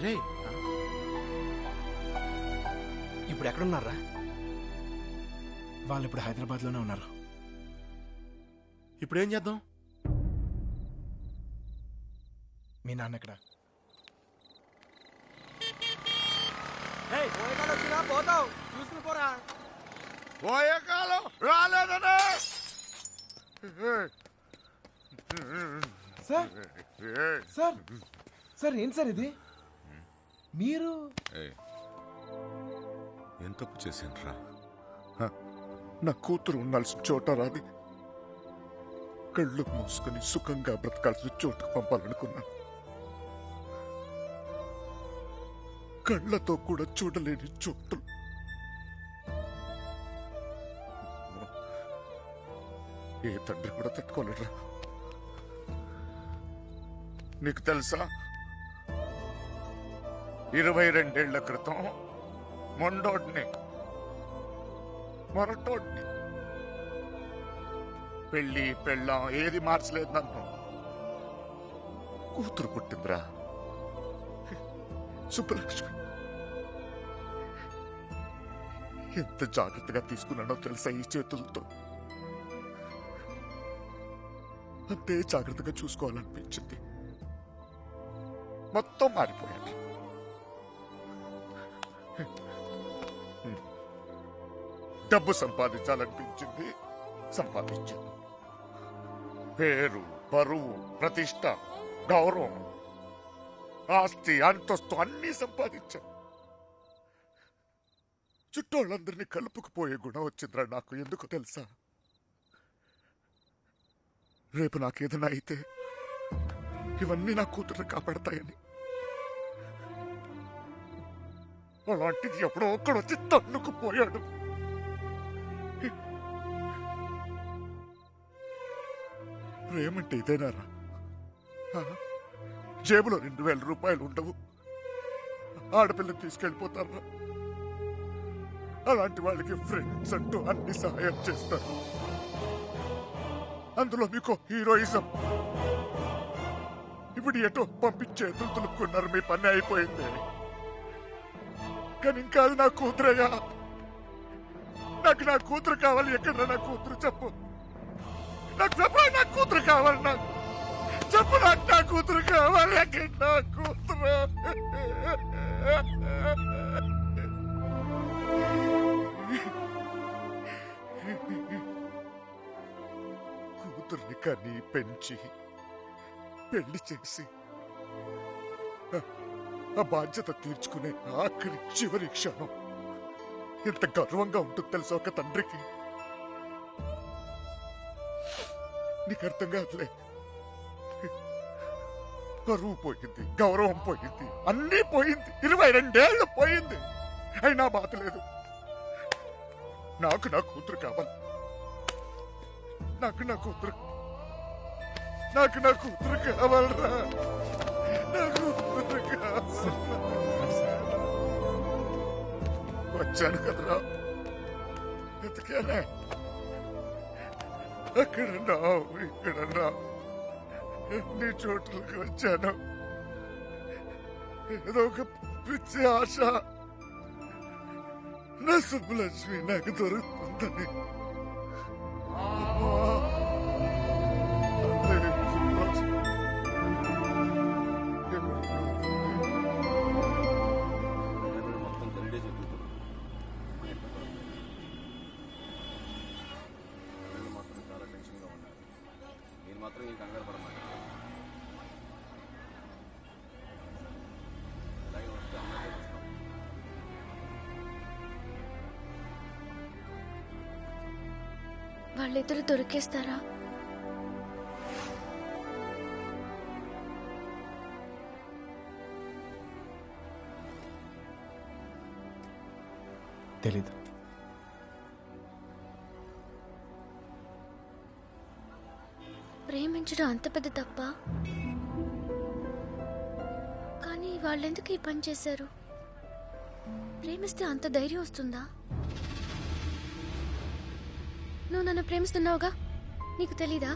రే ఇప్పుడు ఎక్కడున్నారా? వాళ్ళు ఇప్పుడు హైదరాబాద్లోనే ఉన్నారు. ఇప్పుడు ఏం చేద్దాం? మీ నాన్న ఎక్కడ? పోతావు చూసుకుని పోరా. పోయే కాలం రాలేదనే. సార్ సార్ సార్ ఏంటి సార్ ఇది? మీరు ఏం తప్పు చేసిండ్రా? నా కూతురు ఉండాల్సిన చోట రాది కళ్ళు మూసుకుని సుఖంగా బ్రతకాల్సిన చోటుకు పంపాలనుకున్నాను. కళ్ళతో కూడా చూడలేని చోటులు. ఏ తండ్రి కూడా తట్టుకోలేరా. నీకు తెలుసా 22 ఏళ్ల క్రితం మొండోడ్ని మొరటోడ్ని పెళ్ళి పెళ్ళాం ఏది మార్చలేదు నన్ను. కూతురు పుట్టిందిరా, సుబ్బలక్ష్మి. ఎంత జాగ్రత్తగా తీసుకున్నానో తెలుసా ఈ చేతులతో. అంతే జాగ్రత్తగా చూసుకోవాలనిపించింది. మొత్తం మారిపోయాను. డబ్బు సంపాదించాలనిపించింది, సంపాదించాను. పేరు, పరువు, ప్రతిష్ట, గౌరవం, ఆస్తి, అంతస్తు అన్నీ సంపాదించాను. చుట్టోళ్ళందరినీ కలుపుకుపోయే గుణం వచ్చిందిరా నాకు. ఎందుకు తెలుసా? రేపు నాకేదైనా అయితే ఇవన్నీ నా కూతురు కాపాడతాయని. అలాంటిది ఎప్పుడో ఒక్కడొచ్చి తన్నుకుపోయాడు. ప్రేమంటే ఇదేనారా? జేబులో 2000 రూపాయలు ఉండవు, ఆడపిల్లని తీసుకెళ్ళిపోతారా? అలాంటి వాళ్ళకి ఫ్రెండ్స్ అంటూ అన్ని సహాయం చేస్తారు. అందులో మీకు హీరోయిజం. ఇప్పుడు ఎటో పంపించే తులుపుకున్నారు, మీ పని అయిపోయింది. కానీ ఇంకా అది నా కూతురేగా. నాకు నా కూతురు కావాలి. ఎక్కడ నా కూతురు? చెప్పు నాకు, చెప్పు నా కూతురు కావాలి. నాకు చెప్పు, నాకు నా కూతురు కావాలి. ఎక్కడ నా కూతురు? కూతుర్ని కని పెంచి పెళ్లి చేసి ఆ బాధ్యత తీర్చుకునే ఆఖరి చివరి క్షణం ఎంత గర్వంగా ఉంటుంది తెలుసా ఒక తండ్రికి. నీకు అర్థం కాదులే. పరువు పోయింది, గౌరవం పోయింది, అన్నీ పోయింది. 22 ఏళ్ళు పోయింది. అయినా బాధ లేదు. నాకు నా కూతురు కావాలి. నాకు నా కూతురు కావాలరా. నా కూతురు కావాలి. వచ్చాను కదరా, ఎతికానే. అక్కడన్నా ఇక్కడన్నా ఎన్ని చోట్లకి వచ్చాను. ఏదో ఒక పిచ్చి ఆశ, నా సుబ్బలక్ష్మి నాకు దొరుకుతుందని. వాళ్ళిద్దరు దొరికేస్తారా? తెలీదు. ప్రేమించడం అంత పెద్ద తప్ప? కానీ వాళ్ళెందుకు ఈ పని చేశారు? ప్రేమిస్తే అంత ధైర్యం వస్తుందా? నువ్వు నన్ను ప్రేమిస్తున్నావుగా, నీకు తెలీదా?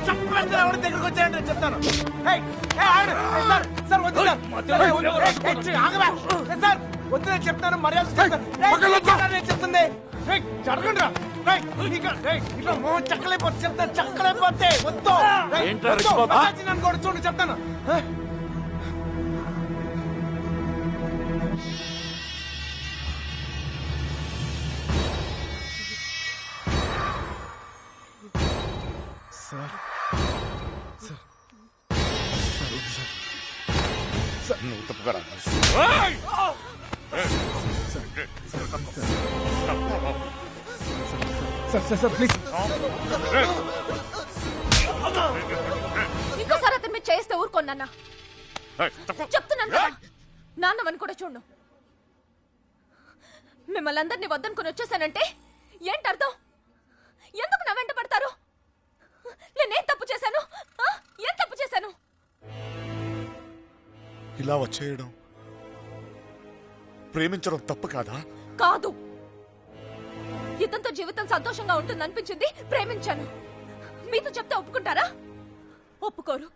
చెప్పేస్తే ఎవరి దగ్గరకు వచ్చాయంటే చెప్తాను. సార్ వద్దు సార్ వద్దు నేను చెప్తాను మర్యాద చెప్తుంది జరగండి రా ఇట్లా మోహన్ చక్కలేకపోతే చెప్తాను చక్కలేకపోతే వద్దు నన్ను కూడా చూడండి చెప్తాను. సార్ నువ్వు తప్పుగా సార్ ప్లీజ్. ఇంకోసారి అతను మీరు చేస్తే ఊరుకోన్నా చెప్తున్నాను కదా. నాన్నమని కూడా చూడు. మిమ్మల్ని అందరినీ వద్దనుకుని వచ్చేసానంటే ఏంటి అర్థం? ఎందుకు నా వెంట పడతారు? నేనేం తప్పు చేశాను? ఏం తప్పు చేశాను? ఇలా వచ్చేయడం ప్రేమించడం తప్పు కాదా? కాదు. ఇతనితో జీవితం సంతోషంగా ఉంటుంది అనిపించింది, ప్రేమించాను. మీతో చెప్తే ఒప్పుకుంటారా? ఒప్పుకోరు.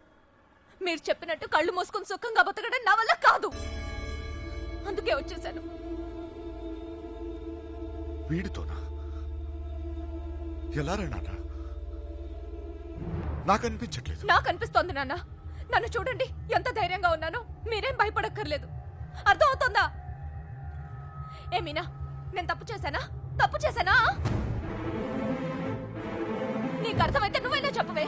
మీరు చెప్పినట్టు కళ్ళు మూసుకుని సుఖంగా బతకడం నా వల్ల కాదు. అందుకే వచ్చేసాను. వీడితోనా? ఎలా రా నాన్న? నాకు అనిపించట్లేదు. నాకు అనిపిస్తోంది నాన్న. నన్ను చూడండి ఎంత ధైర్యంగా ఉన్నానో. మీరేం భయపడక్కర్లేదు. అర్థం అవుతుందా? ఏమీనా నేను తప్పు చేశానా? తప్పు చేశానా? నీకు అర్థమైతే నువ్వైనా చెప్పవే.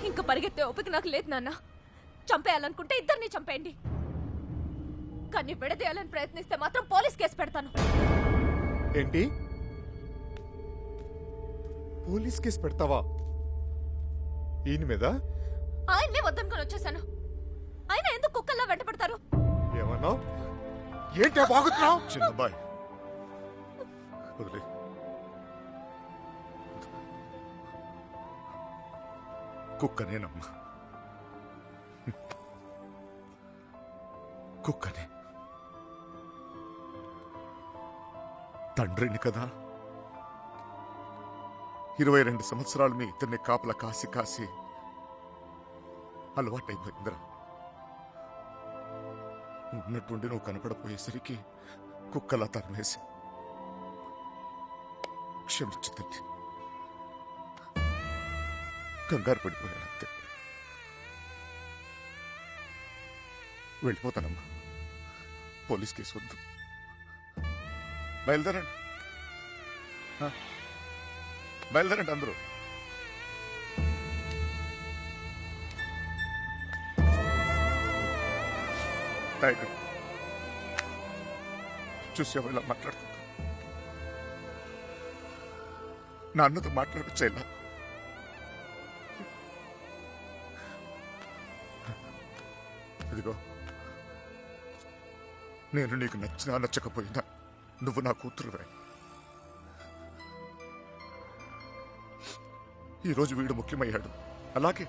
ఇంకా పరిగెత్తే ఓపిక నాకు లేదు నాన్న. చంపేయాలనుకుంటే ఇద్దరిని చంపేయండి. కానీ విడదీయాలని ప్రయత్నిస్తే మాత్రం పోలీస్ కేసు పెడతాను. ఏంటి? పోలీస్ కేసు పెడతావా? ఈయన మీద? ఆయన్నే వద్దనుకొని వచ్చేసాను. ఆయన ఎందుకు కుక్కల్లా వెంట పడతారు? ఏమన్నావు? ఏంటి బాగుతున్నావు? చిన్నబాయ్ వదిలే. కుక్కనేనమ్మా, కుక్కనే. తండ్రిని కదా. 22 సంవత్సరాలు మీ ఇద్దరిని కాపలా కాసి కాసి అలవాటైపోయిందిరా. ఉన్నట్టుండి నువ్వు కనపడపోయేసరికి కుక్కలా తరిమేసి క్షమించు తల్లి. కంగారు పడిపోయాను అంతే. వెళ్ళిపోతానమ్మా. పోలీస్ కేసు వద్దు. బయలుదేరండి, బయలుదేరండి అందరూ. టైగర్ చూసావు ఇలా మాట్లాడుతున్నా. నాన్నతో మాట్లాడొచ్చేలా. ఇదిగో, నేను నీకు నచ్చినా నచ్చకపోయినా నువ్వు నా కూతురువే. ఈరోజు వీడు ముఖ్యమయ్యాడు, అలాగే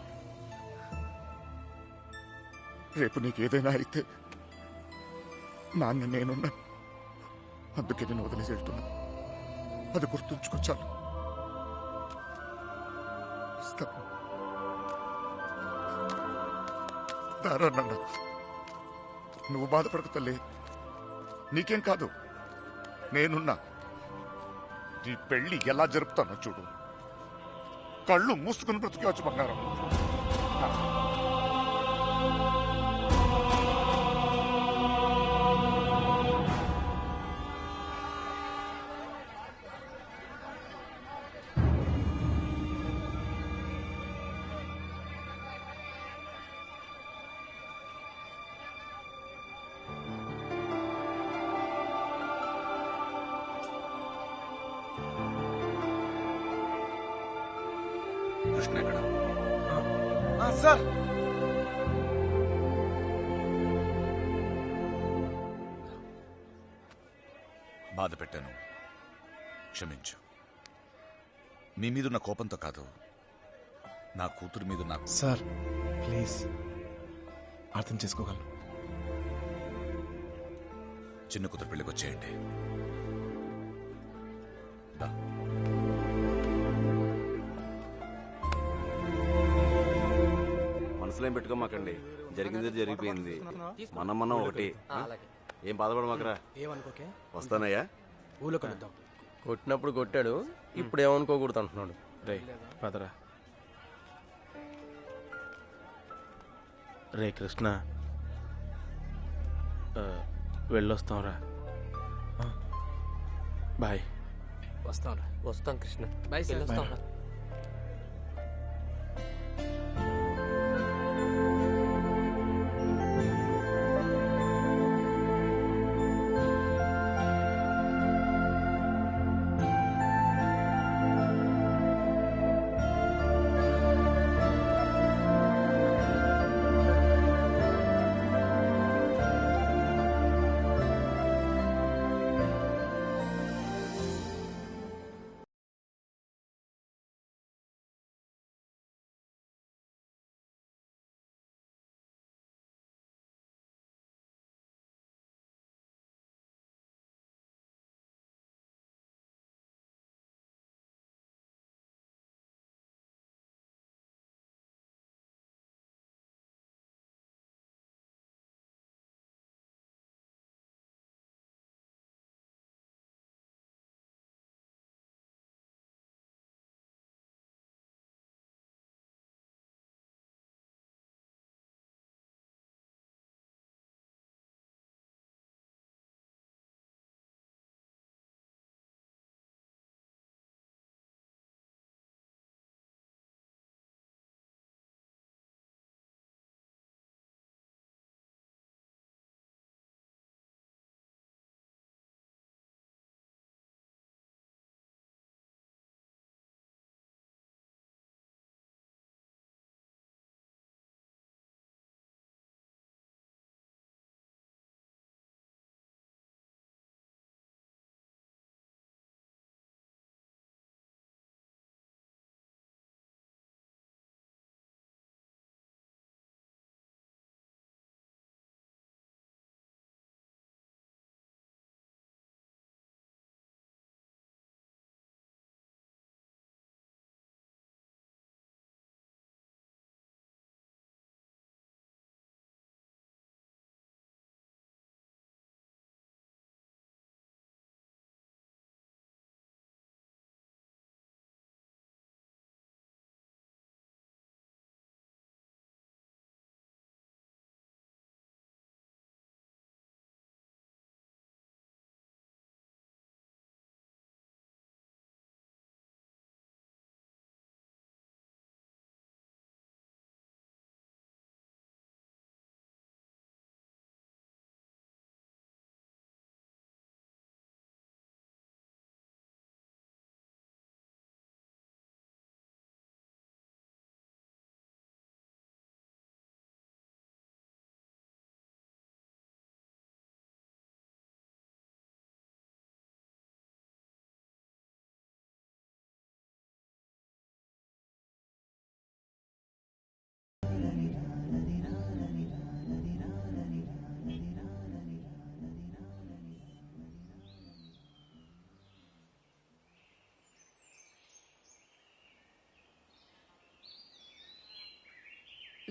రేపు నీకేదైనా అయితే నాన్న నేనున్నా. అందుకే నేను వదిలేసి వెళ్తున్నా. అది గుర్తుంచుకో చాలు. దారా నాన్న, నువ్వు బాధపడకు తల్లి. నీకేం కాదు, నేనున్నా. నీ పెళ్లి ఎలా జరుపుతానో చూడు. కళ్ళు మూసుకుని బ్రతికేవచ్చు బంగారం. కృష్ణ ఎక్కడ? సార్ బాధ పెట్టాను, క్షమించు. మీ మీదున్న కోపంతో కాదు, నా కూతురు మీద నాకు. సార్ ప్లీజ్ అర్థం చేసుకోగలను. చిన్న కూతురు పెళ్ళికి వచ్చేయండి. దా. మనసులో ఏం పెట్టుకోమాకండి, జరిగింది జరిగిపోయింది. మనం ఒకటి. ఏం బాధపడమాకరా. ఏమనుకోకే, వస్తానయ్యా. ఊళ్ళో కలుద్దాం. కొట్టినప్పుడు కొట్టాడు, ఇప్పుడు ఏమనుకోకూడదు అంటున్నాడు. రే పదరా. రే కృష్ణ, వెళ్ళొస్తాంరా. బాయ్. వస్తాంరా. వస్తాం కృష్ణ. Bye sir. వెళ్ళొస్తాంరా.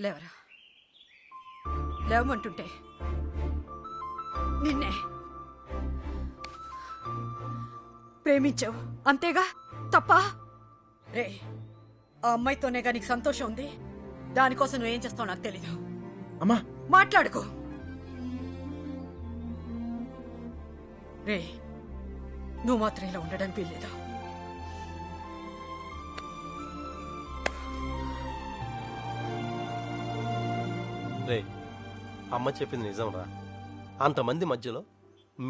లేవరా, లేవమంటుంటే నిన్నే ప్రేమించావు అంతేగా, తప్ప? రే, ఆ అమ్మాయితోనేగా నీకు సంతోషం ఉంది. దానికోసం నువ్వేం చేస్తావు నాకు తెలీదు. అమ్మా మాట్లాడుకో. రే, నువ్వు మాత్రం ఇలా ఉండడానికి వీల్లేదు. రే, అమ్మ చెప్పింది నిజంరా. అంతమంది మధ్యలో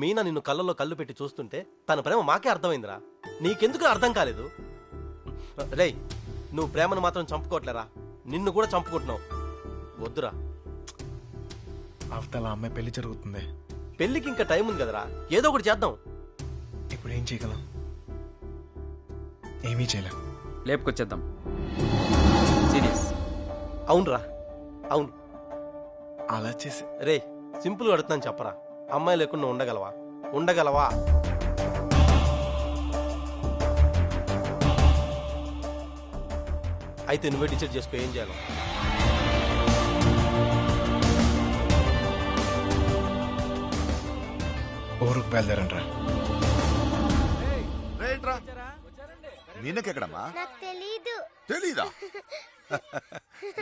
మీనా నిన్ను కళ్ళలో కళ్ళు పెట్టి చూస్తుంటే తన ప్రేమ మాకే అర్థమైందిరా. నీకెందుకు అర్థం కాలేదు? రే, నువ్వు ప్రేమను మాత్రం చంపుకోవట్లేరా, నిన్ను కూడా చంపుకుంటున్నావు. వద్దురా. అవతల అమ్మాయి పెళ్లి జరుగుతుంది. పెళ్లికి ఇంకా టైం ఉంది కదరా, ఏదో ఒకటి చేద్దాం. ఇప్పుడు ఏం చేయగలం? ఏమీ చేయలేం. లేపుకొచ్చేద్దాం. సీరియస్. అవునరా, అవును. అలా చేసి రే, సింపుల్ అడుగుతున్నాను చెప్పరా, అమ్మాయి లేకుండా ఉండగలవా? ఉండగలవా? అయితే నువ్వే డిసైడ్ చేసుకో ఏం చేయాలో. ఊరుకు బయలుదేరంట్రా. రైట్రా. నిన్నకెక్కడమ్మా? నాకు తెలీదు. తెలీదా?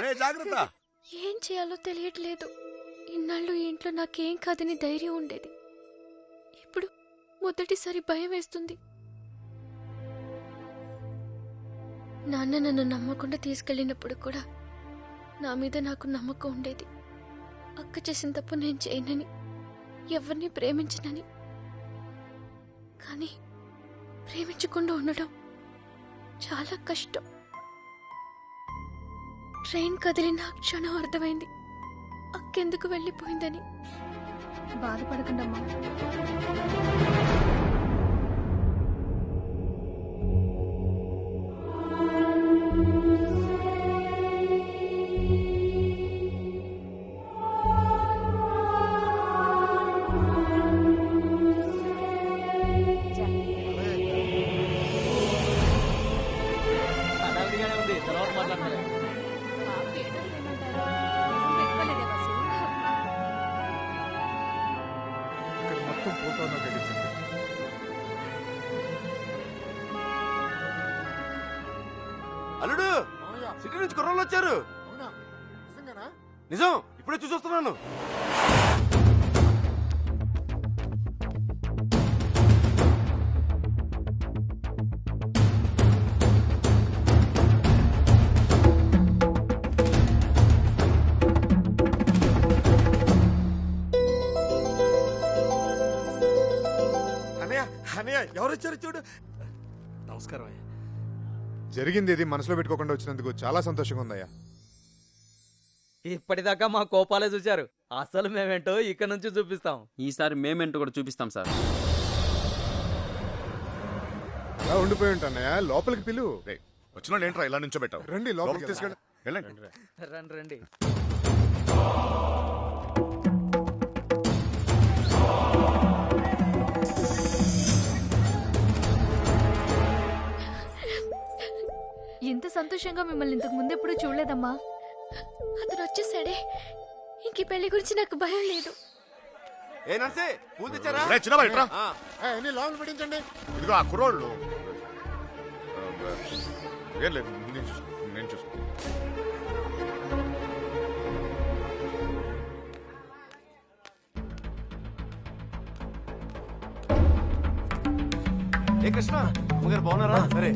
రే జాగ్రత్త. ఏం చేయాలో తెలియట్లేదు. ఇన్నాళ్ళు ఈ ఇంట్లో నాకేం కాదని ధైర్యం ఉండేది. ఇప్పుడు మొదటిసారి భయం వేస్తుంది. నాన్న నన్ను నమ్మకుండా తీసుకెళ్ళినప్పుడు కూడా నా మీద నాకు నమ్మకం ఉండేది. అక్క చేసిన తప్పు నేను చేయనని, ఎవరిని ప్రేమించనని. కానీ ప్రేమించకుండా ఉండడం చాలా కష్టం. ట్రైన్ కదిలిన క్షణం అర్థమైంది అక్కెందుకు వెళ్ళిపోయిందని. బాధపడకండమ్మా. ఇక్కడ మొత్తం పోతాను గడిచింది. అల్లుడు, సిటీ నుంచి కుర్రోళ్ళు వచ్చారు. నిజం, ఇప్పుడే చూసొస్తున్నాను. అన్నయ్య, అన్నయ్య, ఎవరు వచ్చారు చూడు. నమస్కారం అయ్యా. జరిగింది ఇది మనసులో పెట్టుకోకుండా వచ్చినందుకు చాలా సంతోషంగా ఉందయ్యా. ఇప్పటిదాకా మా కోపాలే చూశారు, అసలు మేమేంటో ఇక్కడ నుంచి చూపిస్తాం. ఈసారి మేమేంటో కూడా చూపిస్తాం సార్. అలా ఉండిపోయి ఉంటానయ్యా, లోపలికి పిలువు. వచ్చిన వాళ్ళు ఏంట్రా ఇలా నుంచో పెట్టావు? రండి లోపలికి తీసుకెళ్ళి వెళ్ళండి. రండి రండి. ఇంత సంతోషంగా మిమ్మల్ని ఇంతకు ముందు ఎప్పుడు చూడలేదమ్మా. అతను వచ్చేసాడే. ఇంక పెళ్లి గురించి నాకు భయం లేదు. ఏ నర్సే, పూలు తెచ్చారా? రే చిన్న బయట ఆ, అన్ని లోపల పెట్టించండి. ఇదిగో ఆ కుర్రోళ్ళు. ఏం లేదు, నేను చూసుకో. ఏ కృష్ణ, అమ్మగారు బాగున్నారా? సరే.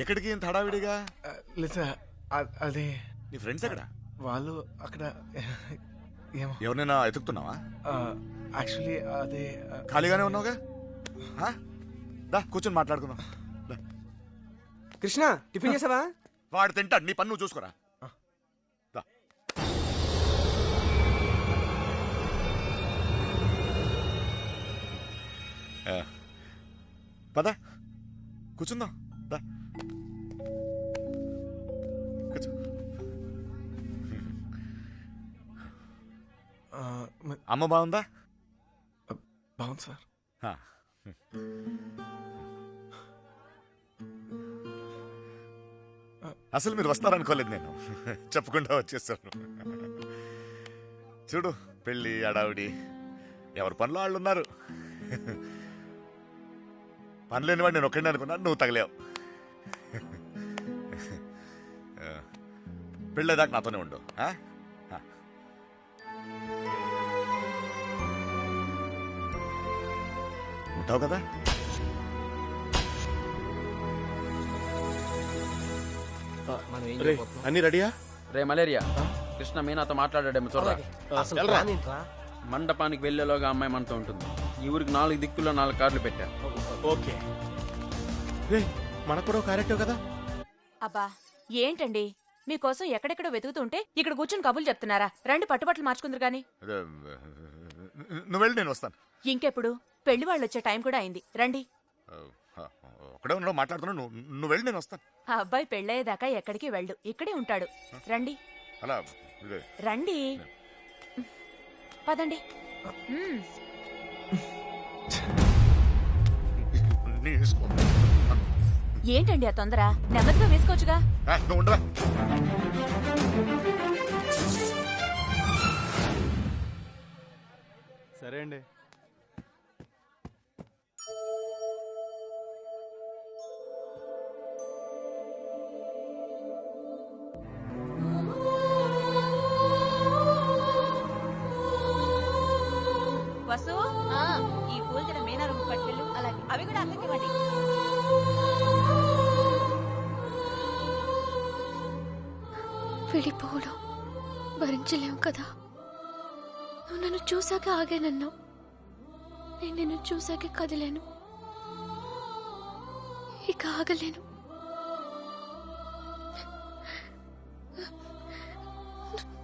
ఎక్కడికి ఇంత హడావిడిగా? లేదా అది నీ ఫ్రెండ్స్ ఎక్కడ? వాళ్ళు అక్కడ ఏమో. ఎవరినైనా ఎతుకుతున్నావా? యాక్చువల్లీ అదే ఖాళీగానే ఉన్నావుగా, దా కూర్చొని మాట్లాడుకుందాం. కృష్ణ, టిఫిన్ చేసావా? వాడు తింటాడు, నీ పన్ను నువ్వు చూసుకోరా. దా. పద కూర్చుందాం. దా కూర్చో. అమ్మ బాగుందా? బాగుంది సార్. అసలు మీరు వస్తారనుకోలేదు నేను, చెప్పకుండా వచ్చేసాను. చూడు, పెళ్ళి అడావిడి, ఎవరి పనులు వాళ్ళు ఉన్నారు. పని లేనివాడు నేను ఒక్కడిని అనుకున్నాను, నువ్వు తగిలేవు. పెళ్ళేదాకా నాతోనే ఉండు. ఉంటావు కదా? మనం ఏం రే, చేయబోతున్నాం? అన్ని రెడీయా? రే మలేరియా, కృష్ణ మీనాతో మాట్లాడాడేమో చూడరా. అసలు ప్లాన్ ఏంట్రా? మండపానికి వెళ్లేలోగా అమ్మాయి మనతో ఉంటుంది. ఈ ఊరికి 4 దిక్కుల్లో 4 కార్లు పెట్టారు. ఓకే మనకు కూడా క్యారెక్టర్ కదా. అబ్బా ఏంటండి మీకోసం ఎక్కడెక్కడో వెతుకుతుంటే ఇక్కడ కూర్చుని కబుర్లు చెప్తున్నారా? రండి పట్టుబట్టలు మార్చుకుందరు గాని. నువ్వు వెళ్ళి నేను వస్తాను. ఇంకెప్పుడు పెళ్లి వాళ్ళు వచ్చే టైం కూడా అయింది. రండి. ఒకడే ఉన్నాడు మాట్లాడుతున్నావు. నువ్వు వెళ్ళి నేను వస్తాను. ఆ అబ్బాయి పెళ్ళయ్యేదాకా ఎక్కడికి వెళ్ళు, ఇక్కడే ఉంటాడు. రండి అలా రండి పదండి. ఏంటండి ఆ తొందర? నెమ్మదిగా వేసుకోవచ్చుగా. నువ్వు ఉండరా. సరే అండి. వసు ఈ పూల జడ మీనా రూమ్ పట్టుకెళ్ళు. అలాగే అవి కూడా అక్కడికి ఇవ్వండి. విడిపోవడం భరించలేవు కదా. నువ్వు నన్ను చూశాక ఆగానన్నావు, నేను నిన్ను చూశాక కదిలేను. ఇక ఆగలేను.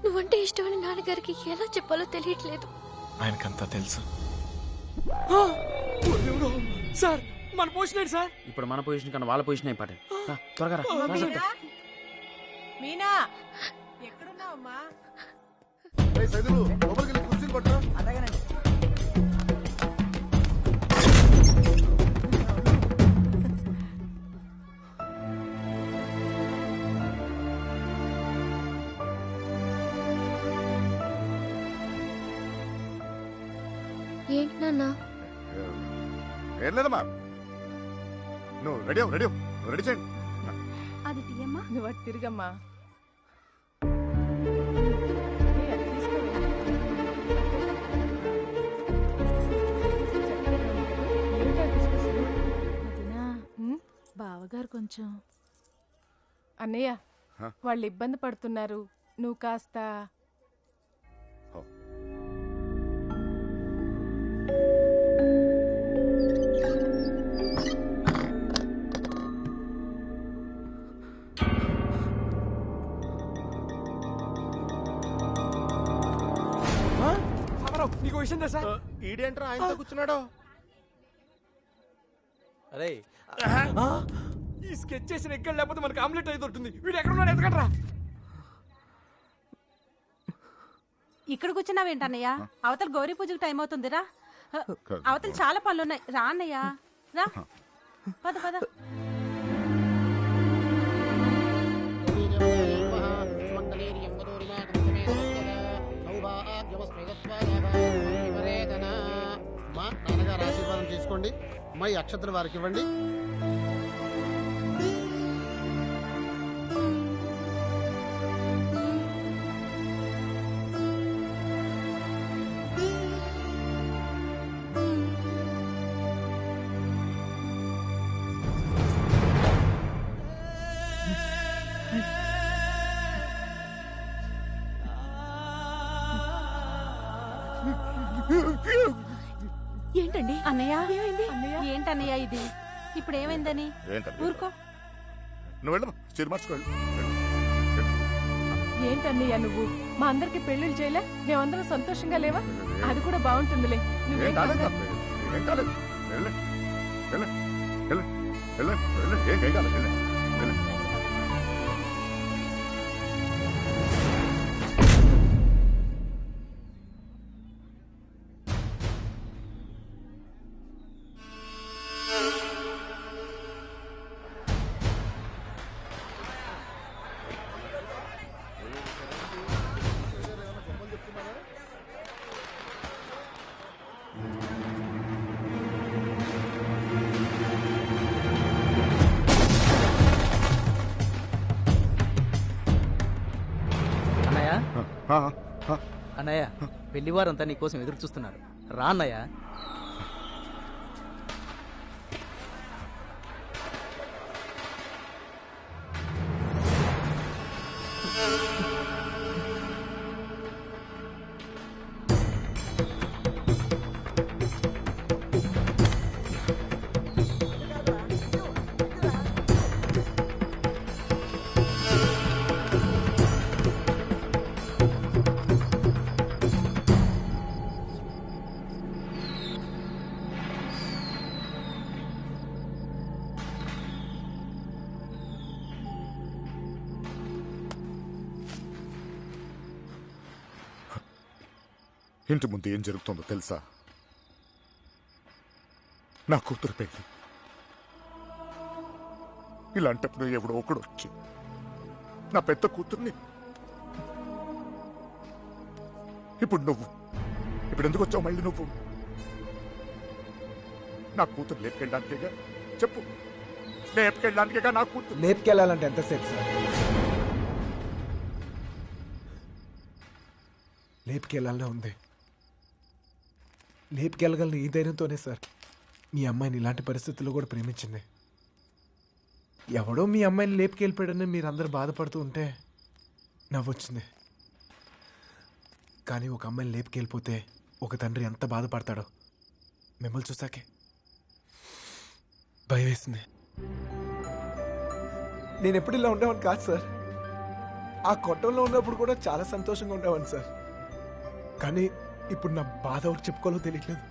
నువ్వంటే ఇష్టమని నాన్నగారికి ఎలా చెప్పాలో తెలియట్లేదు. ఆయనకంతా తెలుసు. సార్ మన పొజిషన్ సార్. ఇప్పుడు మన పొజిషన్ కన్నా వాళ్ళ పొజిషన్ అయిపోయాడు. త్వరగా రా. మీనా ఎక్కడున్నావమ్మా? కుర్చీలు పట్టరా. అలాగేనండి. ఏంటి నాన్న? ఏం లేదమ్మా. నువ్వు రెడీ రెడీ చేయండి. అది తీయమ్మా. నువ్వు అటు తిరిగమ్మా. బావగారు కొంచెం అన్నయ్య వాళ్ళు ఇబ్బంది పడుతున్నారు, నువ్వు కాస్త. నీకు విషయం తెలుసా? ఈడేంట్రా ఆయనతో కూర్చున్నాడు? అరే ఈ స్కెచ్ చేసిన ఎక్కడ లేకపోతే మనకి ఆమ్లెట్ అయితే దొరుకుతుంది. వీడు ఎక్కడ ఉన్నాడు? ఎదగట్రా. ఇక్కడ కూర్చున్నావేంటన్నయ్య? అవతల గౌరీ పూజకు టైం అవుతుందిరా. అవతల చాలా పనులున్నాయి. రా అన్నయ్య రా. పద పద. నాన్నగారు ఆశీర్వాదం తీసుకోండి. మా ఈ అక్షతలు వారికి ఇవ్వండి. ఏంటండి అన్నయ్య? ఏంటన్నయ్య ఇది? ఇప్పుడు ఏమైందని? ఊరుకో. నువ్వు వెళ్ళమ్మా. చీర మార్చుకోవాలి. ఏంటన్నయ్య నువ్వు? మా అందరికి పెళ్లిళ్ళు చేయలే? మేమందరం సంతోషంగా లేవా? అది కూడా బాగుంటుందిలే. ఏం కాలేదు. ఏం కాలేదు. ఏం కాలేదు. అన్నయ్య పెళ్లివారంతా నీ కోసం ఎదురు చూస్తున్నారు. రా అన్నయ్య. ఇంటి ముందు ఏం జరుగుతుందో తెలుసా? నా కూతురు పెళ్లి. ఇలాంటప్పుడు ఎవడో ఒకడు వచ్చి నా పెద్ద కూతుర్ని, ఇప్పుడు నువ్వు ఇప్పుడు ఎందుకు వచ్చావు మళ్ళీ? నువ్వు నా కూతురు లేపుకెళ్ళడానికేగా? చెప్పు, లేపుకెళ్ళడానికేగా నా కూతురు? లేపుకెళ్ళాలంటే ఎంతసేపు సార్? లేపుకెళ్ళాలనే ఉంది. లేపుకెళ్ళగలను ఈ ధైర్యంతోనే సార్ మీ అమ్మాయిని ఇలాంటి పరిస్థితుల్లో కూడా ప్రేమించింది. ఎవడో మీ అమ్మాయిని లేపుకెళ్ళిపోయాడని మీరందరూ బాధపడుతూ ఉంటే నవ్వొచ్చింది. కానీ ఒక అమ్మాయిని లేపుకెళ్ళిపోతే ఒక తండ్రి ఎంత బాధపడతాడో మిమ్మల్ని చూసాకే భయం వేసింది. నేను ఎప్పుడు ఇలా ఉండేవాడిని కాదు సార్. ఆ కొట్టంలో ఉన్నప్పుడు కూడా చాలా సంతోషంగా ఉండేవాడిని సార్. కానీ ఇప్పుడు నా బాధ ఎవరికి చెప్పుకోవాలో తెలియట్లేదు.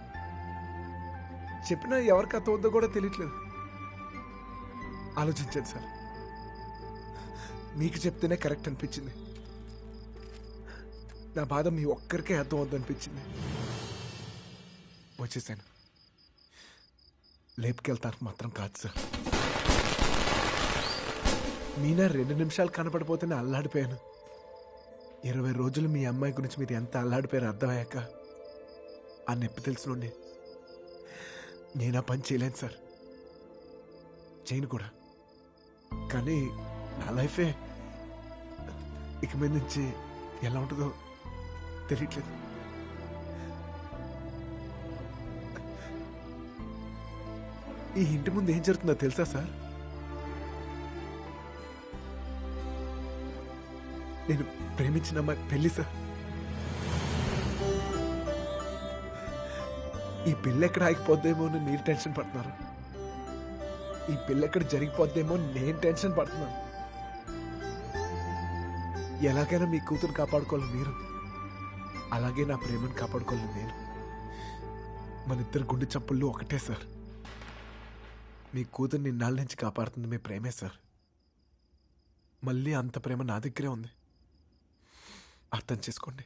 చెప్పినా ఎవరికి అర్థమవుతుందో కూడా తెలియట్లేదు. ఆలోచించండి సార్. మీకు చెప్తేనే కరెక్ట్ అనిపించింది. నా బాధ మీ ఒక్కరికే అర్థం అవుద్దు అనిపించింది. వచ్చేసాను. లేపుకెళ్తానికి మాత్రం కాదు సార్. మీనా 2 నిమిషాలు కనపడిపోతేనే అల్లాడిపోయాను. 20 రోజులు మీ అమ్మాయి గురించి మీరు ఎంత అల్లాడిపోయారో అర్థమయ్యాక ఆ నొప్పి తెలుసునండి. నేను ఆ పని చేయలేను సార్, చేయను కూడా. కానీ నా లైఫే ఇక మీద నుంచి ఎలా ఉంటుందో తెలియట్లేదు. ఈ ఇంటి ముందు ఏం జరుగుతుందో తెలుసా సార్? నేను ప్రేమించిన అమ్మాయి పెళ్లి సార్. ఈ పెళ్ళి ఎక్కడ ఆగిపోద్దేమో అని మీరు టెన్షన్ పడుతున్నారు. ఈ పెళ్ళి ఎక్కడ జరిగిపోద్దేమో నేను టెన్షన్ పడుతున్నాను. ఎలాగైనా మీ కూతురు కాపాడుకోవాలి మీరు, అలాగే నా ప్రేమను కాపాడుకోవాలి నేను. మన ఇద్దరు గుండె చప్పుళ్ళు ఒకటే సార్. మీ కూతురు ఇన్నాళ్ళ నుంచి కాపాడుతుంది మీ ప్రేమే సార్. మళ్ళీ అంత ప్రేమ నా దగ్గరే ఉంది. అర్థం చేసుకోండి.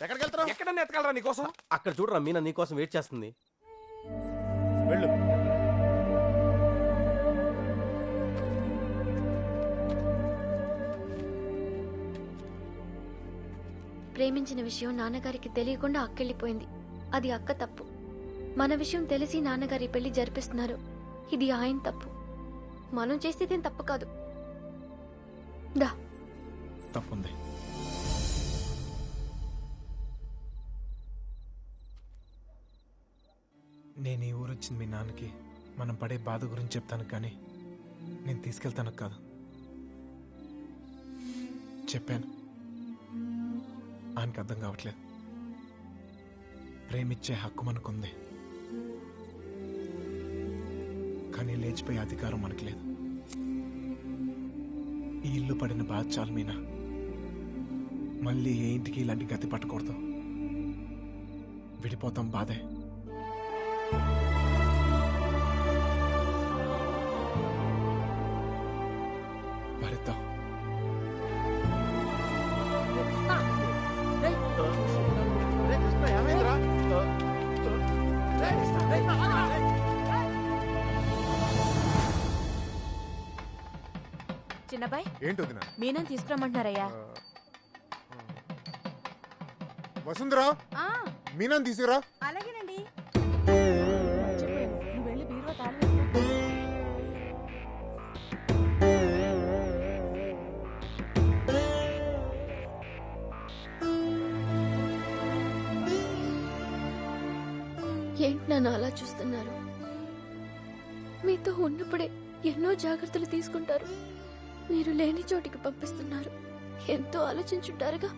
ఎక్కడికి వెళ్తావు? ఎక్కడన్నా ఎత్తగలరా నీకోసం? అక్కడ చూడరా, మీనా నీకోసం వెయిట్ చేస్తుంది. వెళ్ళు. ప్రేమించిన విషయం నాన్నగారికి తెలియకుండా అక్కెళ్ళిపోయింది. అది అక్క తప్పు. మన విషయం తెలిసి నాన్నగారి పెళ్లి జరిపిస్తున్నారు. ఇది ఆయన తప్పు. మనం చేసేదేం తప్పు కాదు. దా. తప్పుంది. నేను ఈ ఊరు వచ్చింది మీ నాన్నకి మనం పడే బాధ గురించి చెప్తాను, కానీ నేను తీసుకెళ్తాను కాదు. చెప్పాను, ఆయనకు అర్థం కావట్లేదు. ప్రేమిచ్చే హక్కు మనకుంది, కానీ లేచిపోయే అధికారం మనకు లేదు. ఈ ఇల్లు పడిన బాధ చాలు మీనా. మళ్ళీ ఏ ఇంటికి ఇలాంటి గతి పట్టకూడదు. విడిపోతాం, బాధే. భరిద్దాం. చిన్నబాయ్, ఏంటి వదినా? మీనని తీసుకురమ్మంటున్నారయ్యా. వసుంధరా, మీనాన్ని తీసుకురా. అలాగేనండి. నువ్వు వెళ్ళి బీరువా తాళం వేసుకో. ఏంటి నన్ను అలా చూస్తున్నారు? మీతో ఉన్నప్పుడే ఎన్నో జాగ్రత్తలు తీసుకుంటారు. మీరు లేని చోటికి పంపిస్తున్నారు. ఎంతో ఆలోచించుంటారుగా.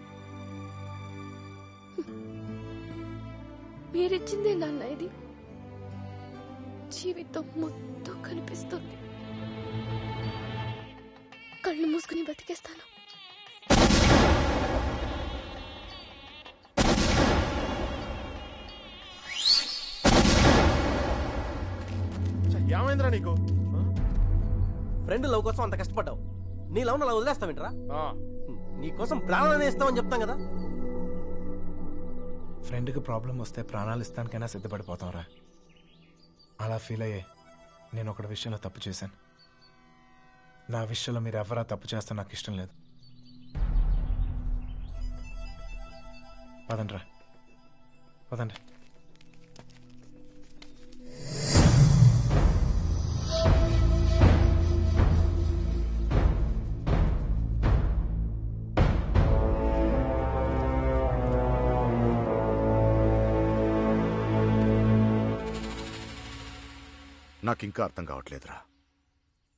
మీరిచ్చిందే నాన్న ఇది. జీవితం మొత్తం కనిపిస్తుంది. కళ్ళు మూసుకుని బతికేస్తాను. ఏమైందిరా నీకు? ఫ్రెండ్ లవ్ కోసం అంత కష్టపడ్డావు, నీ లవ్ అలా వదిలేస్తావేంట్రా? నీ కోసం ప్రాణాలనే ఇస్తామని చెప్తాం కదా. ఫ్రెండ్కి ప్రాబ్లం వస్తే ప్రాణాలు ఇస్తానికైనా సిద్ధపడిపోతాంరా. అలా ఫీల్ అయ్యే నేను ఒకటి విషయంలో తప్పు చేశాను. నా విషయంలో మీరు ఎవరా తప్పు చేస్తే నాకు ఇష్టం లేదు. పదండ్రా, పదండి. నాకింకా అర్థం కావట్లేదురా.